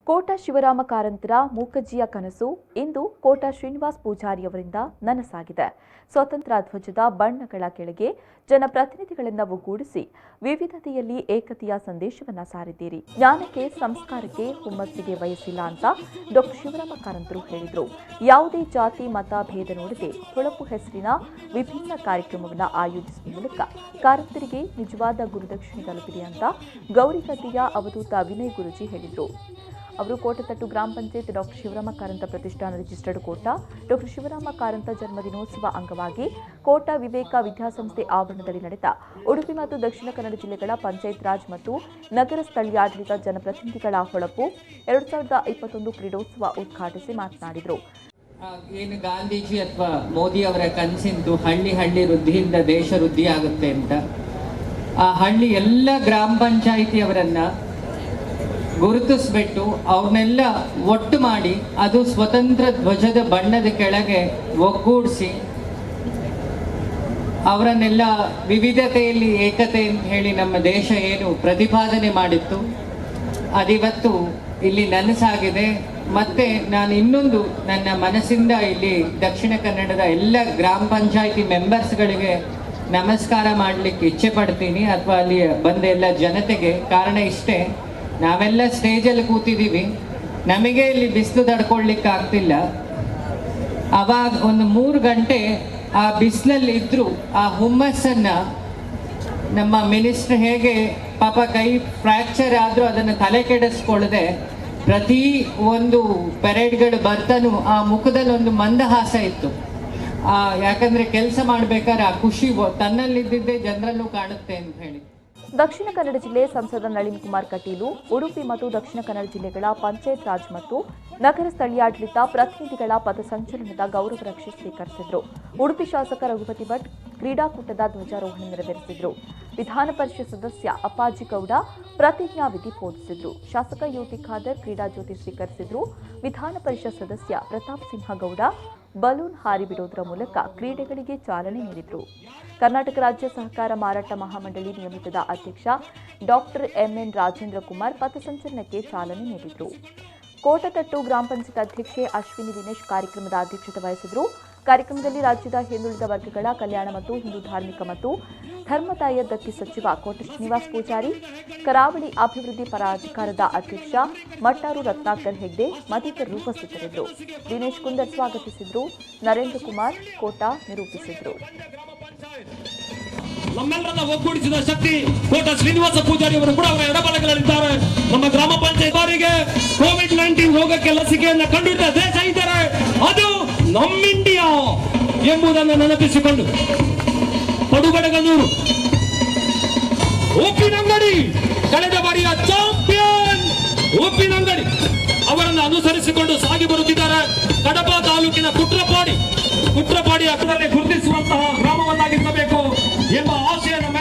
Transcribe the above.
ಕೋಟ ಶಿವರಾಮ ಕಾರಂತರ ಮೂಕಜ್ಜಿಯ ಕನಸು ಇಂದು ಕೋಟ ಶ್ರೀನಿವಾಸ್ ಪೂಜಾರಿಯವರಿಂದ ನನಸಾಗಿದೆ. ಸ್ವತಂತ್ರ ಧ್ವಜದ ಬಣ್ಣಗಳ ಕೆಳಗೆ ಜನಪ್ರತಿನಿಧಿಗಳನ್ನು ಒಗ್ಗೂಡಿಸಿ ವಿವಿಧತೆಯಲ್ಲಿ ಏಕತೆಯ ಸಂದೇಶವನ್ನ ಸಾರಿದ್ದೀರಿ. ಜ್ಞಾನಕ್ಕೆ, ಸಂಸ್ಕಾರಕ್ಕೆ, ಹುಮ್ಮಸ್ಸಿಗೆ ವಯಸ್ಸಿಲ್ಲ ಅಂತ ಡಾ ಶಿವರಾಮ ಕಾರಂತರು ಹೇಳಿದರು. ಯಾವುದೇ ಜಾತಿ ಮತ ಭೇದ ನೋಡದೆ ಹೊಳಪು ಹೆಸರಿನ ವಿಭಿನ್ನ ಕಾರ್ಯಕ್ರಮವನ್ನು ಆಯೋಜಿಸುವ ಮೂಲಕ ಕಾರಂತರಿಗೆ ನಿಜವಾದ ಗುರುದಕ್ಷಿಣೆ ತಲುಪಿದೆ ಅಂತ ಗೌರಿಗದ್ದೆಯ ಅವಧೂತ ವಿನಯ್ ಗುರೂಜಿ ಹೇಳಿದರು. ಅವರು ಕೋಟತಟ್ಟು ಗ್ರಾಮ ಪಂಚಾಯತ್ ಡಾ ಶಿವರಾಮ ಕಾರಂತ ಪ್ರತಿಷ್ಠಾನ ರಿಜಿಸ್ಟರ್ಡ್ ಕೋಟ ಡಾ ಶಿವರಾಮ ಕಾರಂತ ಜನ್ಮದಿನೋತ್ಸವ ಅಂಗವಾಗಿ ಕೋಟ ವಿವೇಕ ವಿದ್ಯಾಸಂಸ್ಥೆ ಆವರಣದಲ್ಲಿ ನಡೆದ ಉಡುಪಿ ಮತ್ತು ದಕ್ಷಿಣ ಕನ್ನಡ ಜಿಲ್ಲೆಗಳ ಪಂಚಾಯತ್ ರಾಜ್ ಮತ್ತು ನಗರ ಸ್ಥಳೀಯಾಡಳಿತ ಜನಪ್ರತಿನಿಧಿಗಳ ಹೊಳಪು 2021 ಕ್ರೀಡೋತ್ಸವ ಉದ್ಘಾಟಿಸಿ ಮಾತನಾಡಿದರು. ಏನು ಗಾಂಧೀಜಿ ಅಥವಾ ಮೋದಿ ಅವರ ಕನಸಿಂದು ಹಳ್ಳಿ ವೃದ್ಧಿಯಿಂದ ದೇಶ ವೃದ್ಧಿ ಆಗುತ್ತೆ ಅಂತ ಆ ಹಳ್ಳಿ ಎಲ್ಲ ಗ್ರಾಮ ಪಂಚಾಯಿತಿಯವರನ್ನ ಗುರುತಿಸ್ಬಿಟ್ಟು ಅವ್ರನ್ನೆಲ್ಲ ಒಟ್ಟು ಮಾಡಿ ಅದು ಸ್ವತಂತ್ರ ಧ್ವಜದ ಬಣ್ಣದ ಕೆಳಗೆ ಒಗ್ಗೂಡಿಸಿ ಅವರನ್ನೆಲ್ಲ ವಿವಿಧತೆಯಲ್ಲಿ ಏಕತೆ ಅಂತ ಹೇಳಿ ನಮ್ಮ ದೇಶ ಏನು ಪ್ರತಿಪಾದನೆ ಮಾಡಿತ್ತು ಅದಿವತ್ತು ಇಲ್ಲಿ ನನಸಾಗಿದೆ. ಮತ್ತೆ ನಾನು ಇನ್ನೊಂದು ನನ್ನ ಮನಸ್ಸಿಂದ ಇಲ್ಲಿ ದಕ್ಷಿಣ ಕನ್ನಡದ ಎಲ್ಲ ಗ್ರಾಮ ಪಂಚಾಯಿತಿ ಮೆಂಬರ್ಸ್ಗಳಿಗೆ ನಮಸ್ಕಾರ ಮಾಡಲಿಕ್ಕೆ ಇಚ್ಛೆ ಪಡ್ತೀನಿ, ಅಥವಾ ಅಲ್ಲಿ ಬಂದ ಎಲ್ಲ ಜನತೆಗೆ. ಕಾರಣ ಇಷ್ಟೇ, ನಾವೆಲ್ಲ ಸ್ಟೇಜಲ್ಲಿ ಕೂತಿದ್ದೀವಿ, ನಮಗೆ ಇಲ್ಲಿ ಬಿಸಿಲು ತಡ್ಕೊಳ್ಲಿಕ್ಕೆ ಆಗ್ತಿಲ್ಲ. ಅವಾಗ ಒಂದು 3 ಗಂಟೆ ಆ ಬಿಸಿಲಲ್ಲಿ ಇದ್ದರೂ ಆ ಹುಮ್ಮಸ್ಸನ್ನು ನಮ್ಮ ಮಿನಿಸ್ಟರ್ ಹೇಗೆ ಪಾಪ ಕೈ ಫ್ರ್ಯಾಕ್ಚರ್ ಆದರೂ ಅದನ್ನು ತಲೆ ಕೆಡಿಸ್ಕೊಳ್ಳದೆ ಪ್ರತಿ ಒಂದು ಪೆರೇಡ್ಗಳು ಬರ್ತಾನೂ ಆ ಮುಖದಲ್ಲಿ ಒಂದು ಮಂದಹಾಸ ಇತ್ತು. ಯಾಕಂದರೆ ಕೆಲಸ ಮಾಡಬೇಕಾದ್ರೆ ಆ ಖುಷಿ ತನ್ನಲ್ಲಿದ್ದಿದ್ದೇ ಜನರಲ್ಲೂ ಕಾಣುತ್ತೆ ಅಂತ ಹೇಳಿ. ದಕ್ಷಿಣ ಕನ್ನಡ ಜಿಲ್ಲೆ ಸಂಸದ ನಳಿನ್ ಕುಮಾರ್ ಕಟೀಲು ಉಡುಪಿ ಮತ್ತು ದಕ್ಷಿಣ ಕನ್ನಡ ಜಿಲ್ಲೆಗಳ ಪಂಚಾಯತ್ ರಾಜ್ ಮತ್ತು ನಗರ ಸ್ಥಳೀಯಾಡಳಿತ ಪ್ರತಿನಿಧಿಗಳ ಪಥಸಂಚಲನದ ಗೌರವ ರಕ್ಷೆ ಸ್ವೀಕರಿಸಿದರು. ಉಡುಪಿ ಶಾಸಕ ರಘುಪತಿ ಭಟ್ ಕ್ರೀಡಾಕೂಟದ ಧ್ವಜಾರೋಹಣ ನೆರವೇರಿಸಿದರು. ವಿಧಾನ ಪರಿಷತ್ ಸದಸ್ಯ ಅಪ್ಪಾಜಿ ಗೌಡ ಪ್ರತಿಜ್ಞಾವಿಧಿ ಬೋಧಿಸಿದರು. ಶಾಸಕ ಯುಟಿ ಖಾದರ್ ಕ್ರೀಡಾ ಜ್ಯೋತಿ ಸ್ವೀಕರಿಸಿದರು. ವಿಧಾನ ಪರಿಷತ್ ಸದಸ್ಯ ಪ್ರತಾಪ್ ಸಿಂಹ ಗೌಡ ಬಲೂನ್ ಹಾರಿ ಬಿಡುವುದರ ಮೂಲಕ ಕ್ರೀಡೆಗಳಿಗೆ ಚಾಲನೆ ನೀಡಿದರು. ಕರ್ನಾಟಕ ರಾಜ್ಯ ಸಹಕಾರ ಮಾರಾಟ ಮಹಾಮಂಡಳಿ ನಿಯಮಿತದ ಅಧ್ಯಕ್ಷ ಡಾಕ್ಟರ್ ಎಂಎನ್ ರಾಜೇಂದ್ರ ಕುಮಾರ್ ಪಥಸಂಚಲನಕ್ಕೆ ಚಾಲನೆ ನೀಡಿದರು. ಕೋಟತಟ್ಟು ಗ್ರಾಮ ಪಂಚಾಯತ್ ಅಧ್ಯಕ್ಷೆ ಅಶ್ವಿನಿ ದಿನೇಶ್ ಕಾರ್ಯಕ್ರಮದ ಅಧ್ಯಕ್ಷತೆ ವಹಿಸಿದರು. ಕಾರ್ಯಕ್ರಮದಲ್ಲಿ ರಾಜ್ಯದ ಹಿಂದುಳಿದ ವರ್ಗಗಳ ಕಲ್ಯಾಣ ಮತ್ತು ಹಿಂದೂ ಧಾರ್ಮಿಕ ಮತ್ತು ಧರ್ಮದಾಯ ದತ್ತಿ ಸಚಿವ ಕೋಟ ಶ್ರೀನಿವಾಸ್ ಪೂಜಾರಿ, ಕರಾವಳಿ ಅಭಿವೃದ್ಧಿ ಪ್ರಾಧಿಕಾರದ ಅಧ್ಯಕ್ಷ ಮಟ್ಟಾರು ರತ್ನಾಕರ್ ಹೆಗ್ಡೆ ಮತ್ತಿತರರು ಉಪಸ್ಥಿತರಿದ್ದರು. ದಿನೇಶ್ ಕುಂದರ್ ಸ್ವಾಗತಿಸಿದರು. ನರೇಂದ್ರ ಕುಮಾರ್ ಕೋಟ ನಿರೂಪಿಸಿದರು. ನಮ್ಮೆಲ್ಲರನ್ನ ಒಗ್ಗೂಡಿಸಿದ ಶಕ್ತಿ ಕೋಟ ಶ್ರೀನಿವಾಸ ಪೂಜಾರಿ ಅವರು ಕೂಡ ಅವರ ಎಡಬಲಗಳಲ್ಲಿದ್ದಾರೆ. ನಮ್ಮ ಗ್ರಾಮ ಪಂಚಾಯತ್ ಅವರಿಗೆ ಕೋವಿಡ್-19 ರೋಗಕ್ಕೆ ಲಸಿಕೆಯನ್ನು ಕಂಡುಹಿಡಿದ ದೇಶ ಇದ್ದಾರೆ, ಅದು ನಮ್ಮ ಇಂಡಿಯಾ ಎಂಬುದನ್ನು ನೆನಪಿಸಿಕೊಂಡು ಪಡುಬಡಗನೂರು ಉಪ್ಪಿನಂಗಡಿ ಕಳೆದ ಬಾರಿಯ ಚಾಂಪಿಯನ್ ಉಪ್ಪಿನಂಗಡಿ ಅವರನ್ನು ಅನುಸರಿಸಿಕೊಂಡು ಸಾಗಿ ಬರುತ್ತಿದ್ದಾರೆ. ಕಡಪ ತಾಲೂಕಿನ ಕುಟ್ರಪಾಡಿ ಅಕ್ಕದಲ್ಲಿ ಗುರುತಿಸುವಂತಹ ಗ್ರಾಮವನ್ನಾಗಿಸಬೇಕು ಎಂಬ ಆಶಯ ನಮ್ಮ